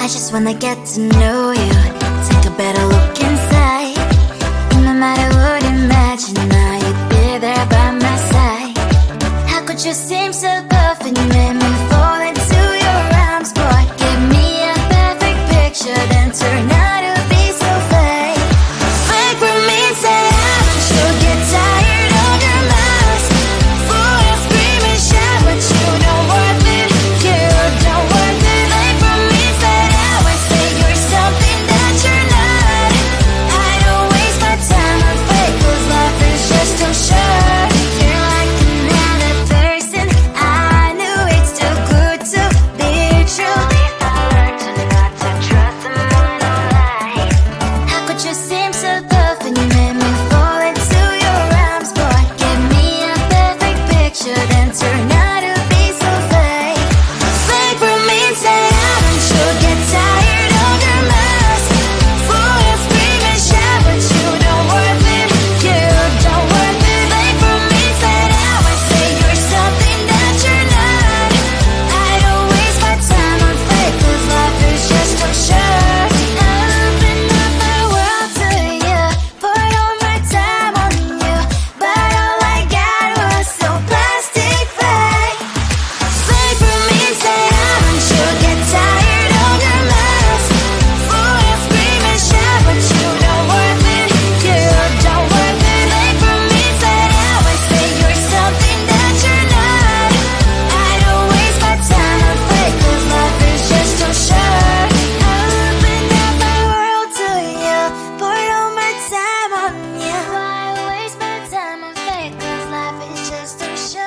I just wanna get to know you, take a better look inside. No matter what, imagine now you'd be there by my side. How could you seem so perfect, you made me fall into your arms, boy. Give me a perfect picture, then turn out to be so fake. Fake for me, say haven't you get tired of your mouth? Fool and scream and shout, but you don't worth it, you don't worth it. Fake for me, say I would say you're something that you're not. I don't waste my time on fake, cause life is just too short. You're like another person, I knew it's too good to be true. I learned to not to trust someone no lie. How could you seem so perfect, you made me fall into your arms, boy. Give me a perfect picture, then turn out to be so fake. Fake for me, say haven't you get tired of your mess? Fool and scream and shout, but you don't worth it, you don't worth it. Fake for me, say I would say you're something that you're not. I don't waste my time on fake, cause life is just too short. I opened up my world to you, poured all my time on you, but all I got was so plastic fake. Fake for me, say haven't you get tired of your mess? Fool and scream and shout, but you don't worth it, you don't worth it. Fake for me, say I would say you're something that you're not. I don't waste my time on fake, cause life is just too short. I opened up my world to you, poured all my time on you. Why waste my time on fake, cause life is just too short.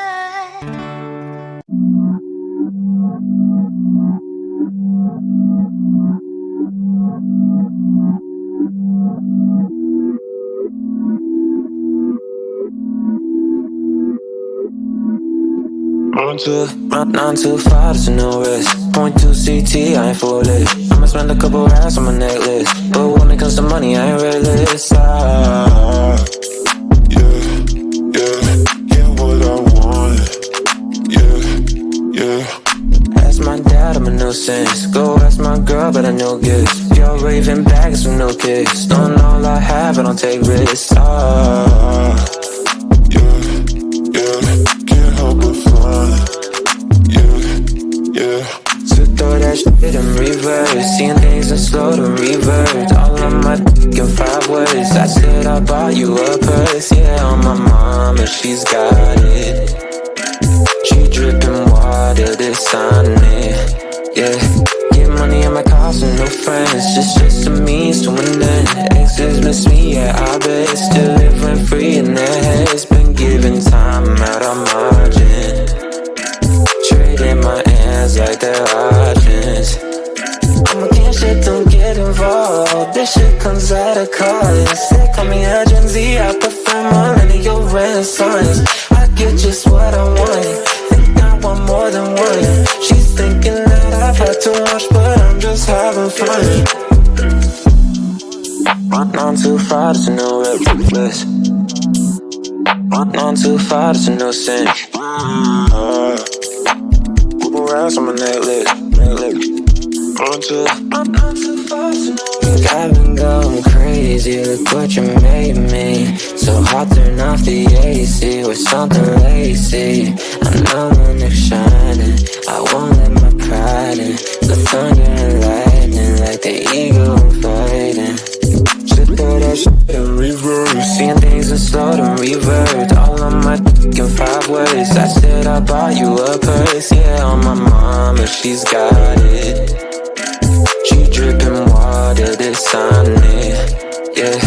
Nine to five, there's no risk. Point to CT, I ain't foolish. I'ma spend a couple racks on my necklace, but when it comes to money, I ain't realist. Yeah, what I want. Yeah. Ask my dad, I'm a nuisance. Go ask my girl, but I know gifts. You're raving bags with no kicks. Don't all I have, I don't take risks. Can't help but find. Yeah. So throw that shit in reverse, seeing things in slow to revert. All of my in 5 words. I said I bought you a purse, yeah, on my mama, she's got it. She dripping water, this on it, yeah. Get money on my cost and no friends, just a means to an end. Exes miss me, yeah, I bet. Still living free in their heads. Been giving time out of margin, trading my hands like they're options. I'm again, shit, don't get involved. This shit comes at a cost. They call me a Gen Z, I prefer millennial renaissance. I get just what I want, think I want more than one. She's thinking that I've had too much, but I'm just having fun. 9 to 5, there's no reckless. 9 to 5, there's no sense. Couple rounds on my necklace. Think I've been going crazy, look what you made me. So hot, turn off the AC with something lacy. I know my neck's shining, I won't let my pride in. The thunder and lightning like the eagle I'm fighting. Should throw that shit in reverse, seeing things in slow to revert. All of my in 5 words. I said I bought you a purse, yeah, on my mama, she's got it. She dripping water, this on it, yeah.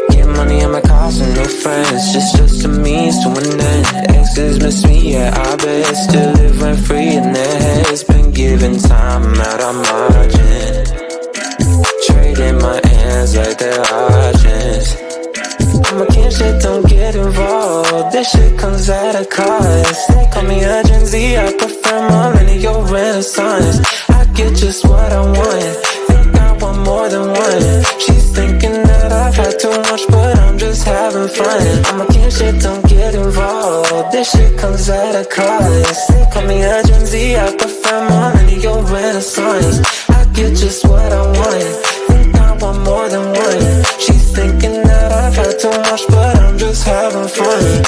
Get money on my cost and no friends, just a means to an end. Exes miss me, yeah, I bet. Still living free in their heads. Been giving time out of margin, trading my hands like they're options. I'm a kid, shit, don't get involved. This shit comes at a cost. They call me a Gen Z, I prefer millennial renaissance. I get just what I want, think I want more than one. She's thinking that I've had too much, but I'm just having fun. I'm a kid, shit, don't get involved. This this shit comes at a cost. They call me a Gen Z, I prefer millennial renaissance. I get just what I want, think I want more than one. She's thinking that I've had too much, but I'm just having fun.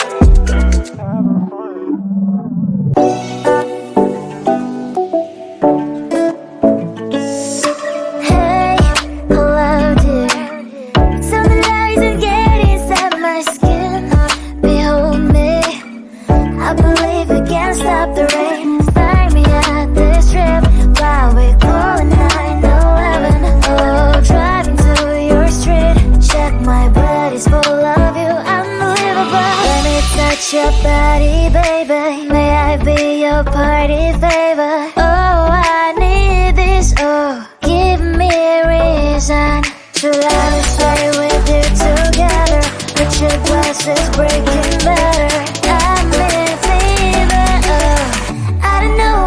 Your body, baby, may I be your party favor? Oh, I need this, oh, give me a reason to let me stay with you together. With your glasses breaking better, I'm in fever, oh. I don't know,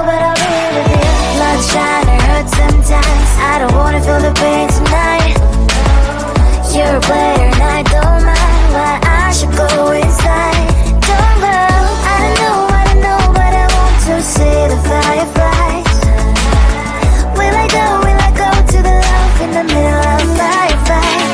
but I'll be with you. Blood shine, it hurts sometimes. I don't wanna feel the pain tonight. You're a player and I don't mind, why I should go inside. Don't go, I don't know, but I want to see the fireflies. Will I go to the love in the middle of firefight?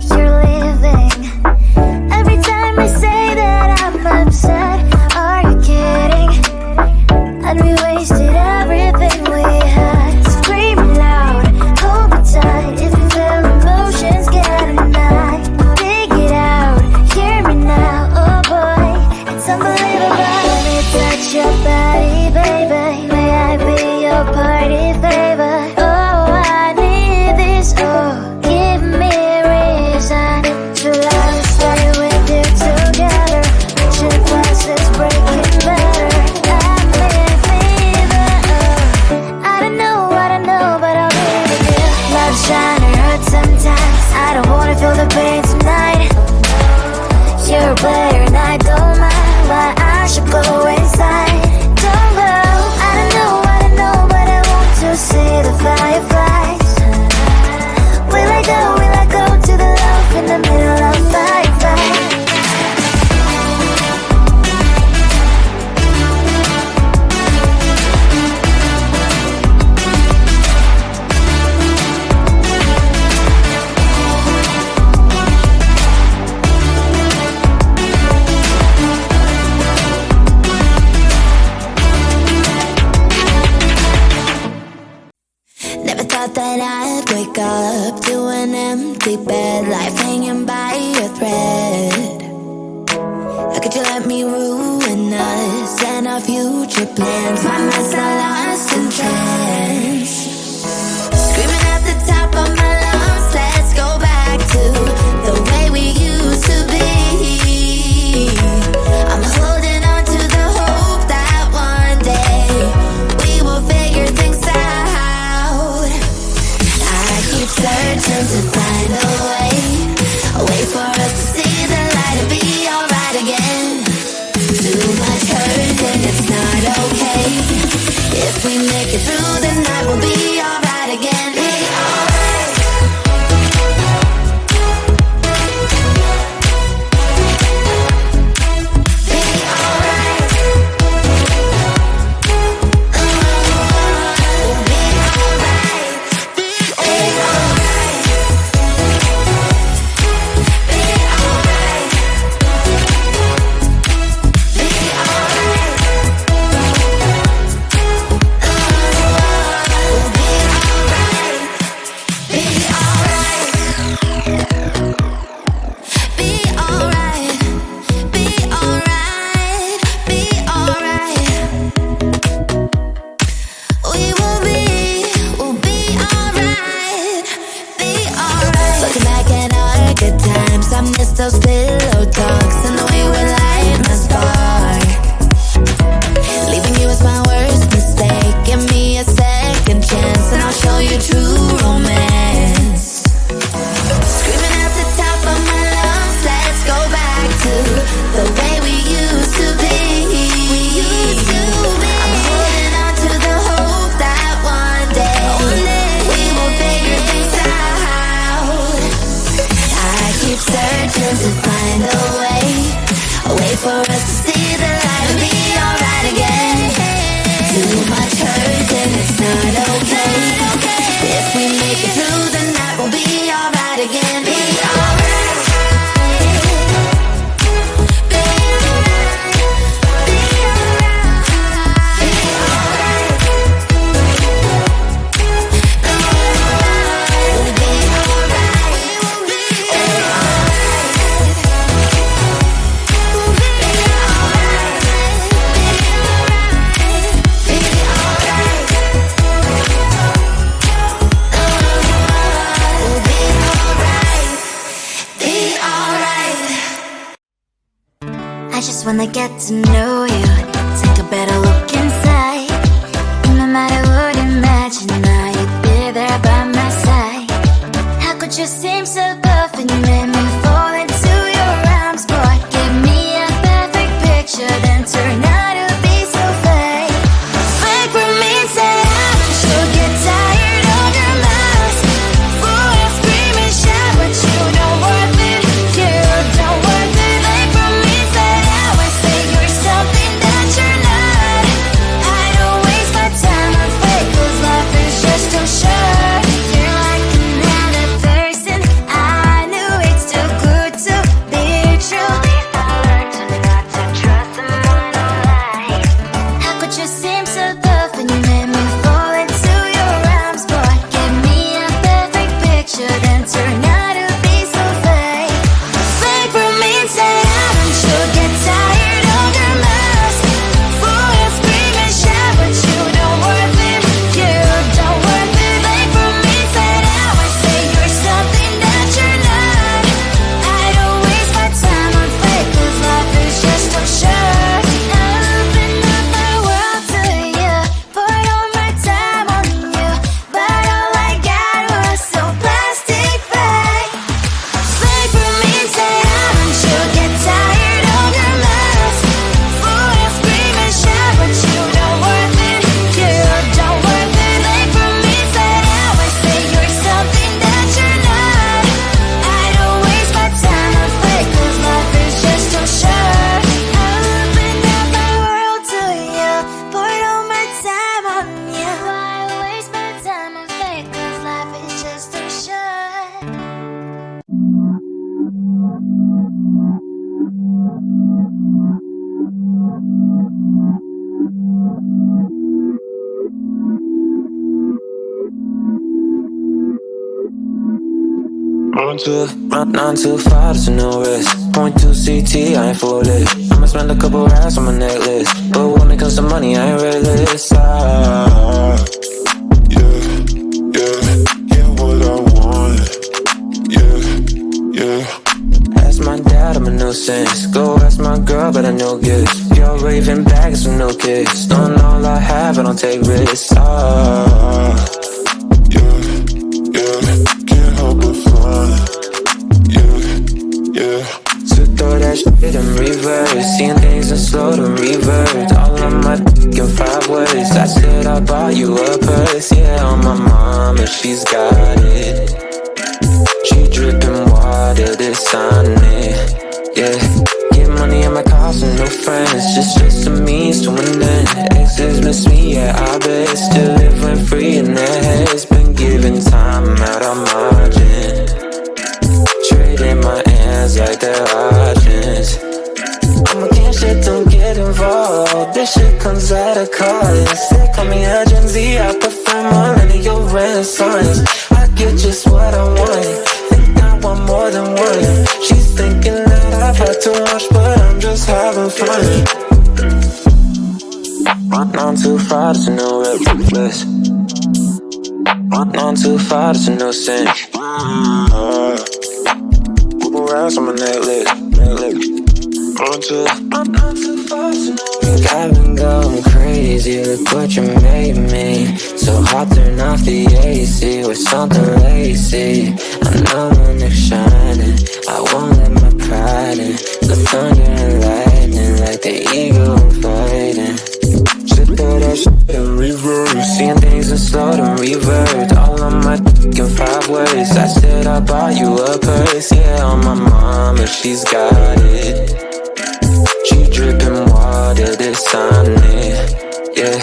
You're leaving. Every time I say that I'm upset, are you kidding? And we wasted everything we had. Screaming loud, hold me tight. If you feel emotions getting high, dig it out, hear me now. Oh boy, it's unbelievable. Let me touch your body, baby. May I be your party favor? Oh, I need this, oh, give me a reason to let me stay with you together. With your glasses breaking better, I'm in fever, oh. I don't know, but I'll be with you. Love shine, it hurts sometimes. I don't wanna feel the pain tonight. You're a player and I don't mind, why I should go inside. Don't go, I don't know, but I want to see the fireflies. Will I go to the love in the middle of firefight? Never thought that I'd wake up to an empty bed, life hanging by a thread. How could you let me ruin us and our future plans? My mess I lost in trance. Screaming at the top of my lungs, let's go back to the way we used to be. I'm holding on to the hope that one day we will figure things out. I keep searching to find a way for us to see the light and be alright again. Too much hurt and it's not okay. If we make it through the night, we'll be alright again. Be alright. Be alright. We'll be alright. Be alright. Be alright. Be alright. We'll be those pillow talks and the way we light my spark. Leaving you was my worst mistake. Give me a second chance and I'll show you true romance. Screaming at the top of my lungs, let's go back to the way we used to be. We used to be. I'm wanna get to know you, take a better look inside. No matter what, imagine now you'd be there by my side. How could you seem so perfect, you made me fall into your arms, boy. Give me a perfect picture, then turn out to be so fake. Fake for me, say you'll get tired of your mask. Fool, I scream and shout, but you don't worth it. You don't worth it. Fake for me, say you're something that you're not. I don't waste my time on fake, 'cause life is just too short. You're like another person I knew, it's too good to be true. At least I learned to not to trust someone who lies. How could you seem so perfect, you made me fall into your arms, boy. Give me a perfect picture, then turn out to be so fake. Fake for me, say you'll get tired of your mask. Fool, you scream and shout, but you don't worth it. You don't worth it. Fake for me, say you're something that you're not. I don't waste my time on fake, 'cause life is just too short. I open up my world to you, poured all my time on you, but all I got was so plastic fake. Fake for me, say you'll get tired of your mask. Fool, you scream and shout, but you don't worth it. You don't worth it. Fake for me, say you're something that you're not. I don't waste my time on fake, 'cause life is just too short. I opened up my world to you, poured all my time on you. Why waste my time on fake, 'cause life is just too short. Run too far, there's no risk. Point to CT, I ain't foolish. I'ma spend a couple racks on my necklace, but when it comes to money, I ain't realist. Yeah, what I want. Yeah. Ask my dad, I'm a nuisance. Go ask my girl, but I know gifts. You're raving bags with no kids. Don't all I have, I don't take risks. Can't help but fun. Yeah. So throw that shit in reverse. Seeing things in slow to revert. All of my in 5 words. I said I bought you a purse. Yeah, on my mama, she's got it. She dripping water, this on it. Yeah. Get money in my cost and no friends. Just a means to an end. Exes miss me, yeah, I bet. Still living free in their heads. Been giving time out of margin. Trading my hands like they're options. I'm against shit, don't get involved. This shit comes at a cost. They call me a Gen Z, I prefer millennial renaissance. I get just what I want. Think I want more than one. She's thinking that I've had too much, but I'm just having fun. Run on too far to no reckless. Run on too far to no sense. Around on my necklace. Run too far to no. Think I've been going crazy. Look what you made me. So hot, turn off the AC with something lacy. I know when they're shining, I won't let my pride in. The thunder and lightning like the eagle I'm fighting. Should throw that shit in reverse. Seeing things in slow to revert. All of my in 5 words. I said I bought you a purse. Yeah, on my mama, she's got it. She dripping water, this on it. Yeah.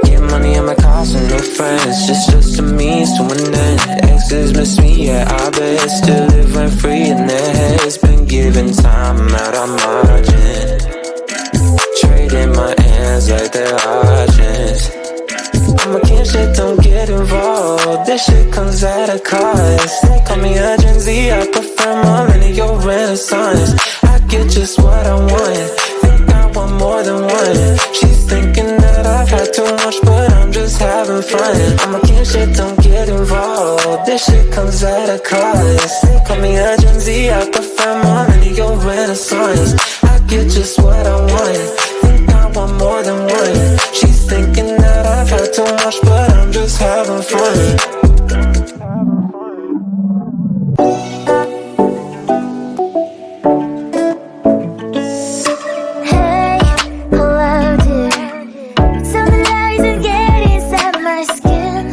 Get money in my cost and no friends. Just a means to an end. Exes miss me, yeah, I bet. Still living free in their heads. Been giving time out of margin. Trading my hands like they're options. I'm against shit, don't get involved. This shit comes at a cost. They call me a Gen Z, I prefer millennial renaissance. I get just what I want. Think I want more than one. She's thinking that I've had too much, but I'm just having fun. I'm against shit, don't get involved. This shit comes at a cost. They call me a Gen Z, I prefer millennial renaissance. I get just what I want. Think I want more than one. She's thinking that I've had too much, but I'm just having fun. Hey, hello dear. Something rising, get inside my skin.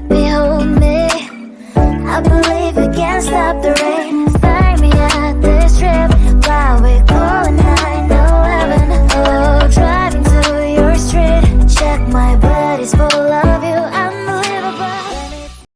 Behold me, I believe we can't stop the rain.